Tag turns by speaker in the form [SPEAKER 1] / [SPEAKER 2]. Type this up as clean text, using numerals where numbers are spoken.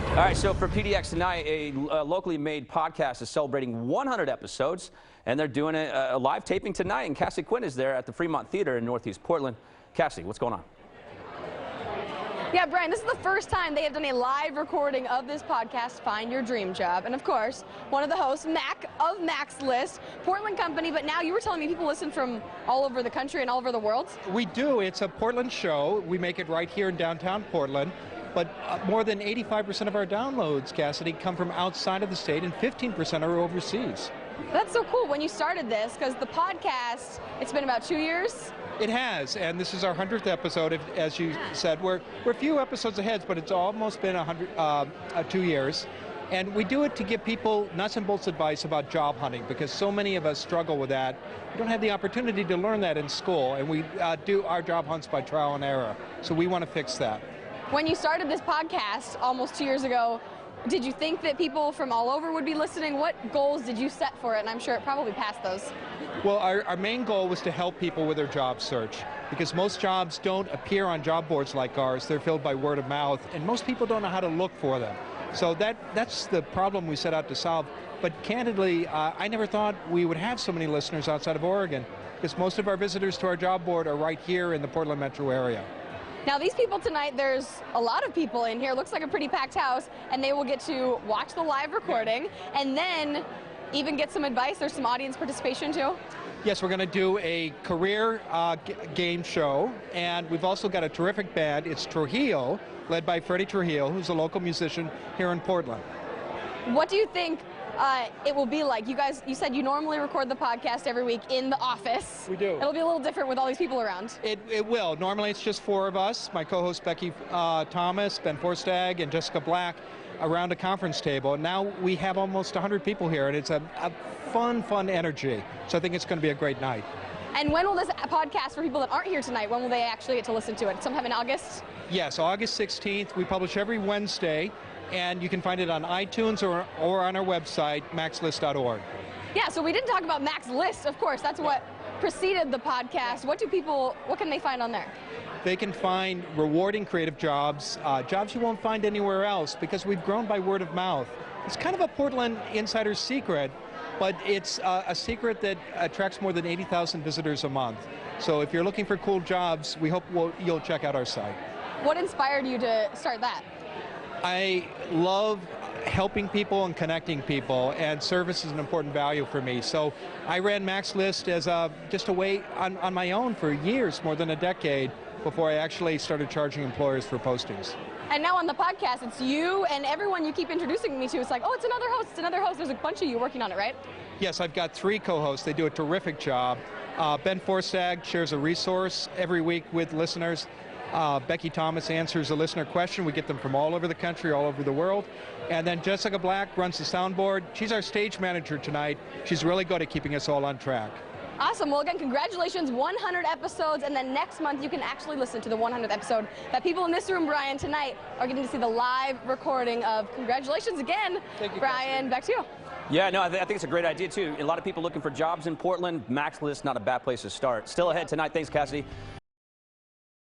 [SPEAKER 1] All right, so for PDX tonight, a locally made podcast is celebrating 100 episodes, and they're doing a live taping tonight, and Cassie Quinn is there at the Fremont Theater in Northeast Portland. Cassie, what's going on?
[SPEAKER 2] Yeah, Brian, this is the first time they have done a live recording of this podcast, Find Your Dream Job. And of course, one of the hosts, Mac of Mac's List, Portland company, but now you were telling me people listen from all over the country and all over the world? We
[SPEAKER 3] do. It's a Portland show. We make it right here in downtown Portland. But more than 85% of our downloads, Cassidy, come from outside of the state, and 15% are overseas.
[SPEAKER 2] That's so cool. When you started this, because the podcast, it's been about 2 years?
[SPEAKER 3] It has, and this is our 100th episode, as you said. We're a few episodes ahead, but it's almost been 2 years. And we do it to give people nuts and bolts advice about job hunting, because so many of us struggle with that. We don't have the opportunity to learn that in school, and we do our job hunts by trial and error. So we want to fix that.
[SPEAKER 2] When you started this podcast almost 2 years ago, did you think that people from all over would be listening? What goals did you set for it? And I'm sure it probably passed those.
[SPEAKER 3] Well, our main goal was to help people with their job search, because most jobs don't appear on job boards like ours. They're filled by word of mouth, and most people don't know how to look for them. So that's the problem we set out to solve. But candidly, I never thought we would have so many listeners outside of Oregon, because most of our visitors to our job board are right here in the Portland metro area.
[SPEAKER 2] Now these people tonight, there's a lot of people in here. It looks like a pretty packed house, and they will get to watch the live recording and then even get some advice. There's some audience participation too.
[SPEAKER 3] Yes, we're going to do a career game show, and we've also got a terrific band. It's Trujillo, led by Freddie Trujillo, who's a local musician here in Portland.
[SPEAKER 2] What do you think it will be like? You said you normally record the podcast every week in the office.
[SPEAKER 3] We do.
[SPEAKER 2] It'll be a little different with all these people around.
[SPEAKER 3] It will. Normally it's just 4 of us, my co-host Becky Thomas, Ben Forstag, and Jessica Black, around a conference table. And now we have almost 100 people here, and it's a fun energy. So I think it's going to be a great night.
[SPEAKER 2] And when will this podcast, for people that aren't here tonight, when will they actually get to listen to it? Sometime in August?
[SPEAKER 3] Yes, August 16th. We publish every Wednesday, and you can find it on iTunes or on our website, maxlist.org.
[SPEAKER 2] Yeah, so we didn't talk about Mac's List, of course. That's what preceded the podcast. What can they find on there?
[SPEAKER 3] They can find rewarding creative jobs, jobs you won't find anywhere else, because we've grown by word of mouth. It's kind of a Portland insider secret, but it's a secret that attracts more than 80,000 visitors a month. So if you're looking for cool jobs, we hope you'll check out our site.
[SPEAKER 2] What inspired you to start that?
[SPEAKER 3] I love helping people and connecting people, and service is an important value for me. So I ran Mac's List as just a way on my own for years, more than a decade, before I actually started charging employers for postings.
[SPEAKER 2] And now on the podcast, it's you and everyone you keep introducing me to. It's like, oh, it's another host, it's another host. There's a bunch of you working on it, right?
[SPEAKER 3] Yes, I've got 3 co-hosts. They do a terrific job. Ben Forstag shares a resource every week with listeners. Becky Thomas answers a listener question. We get them from all over the country, all over the world. And then Jessica Black runs the soundboard. She's our stage manager tonight. She's really good at keeping us all on track.
[SPEAKER 2] Awesome. Well, again, congratulations, 100 episodes, and then next month you can actually listen to the 100th episode that people in this room, Brian, tonight are getting to see the live recording of. Congratulations again.
[SPEAKER 3] Thank you,
[SPEAKER 2] Brian, back to you.
[SPEAKER 1] Yeah, no, I think it's a great idea, too. A lot of people looking for jobs in Mac's List, not a bad place to start. Still ahead tonight. Thanks, Cassidy.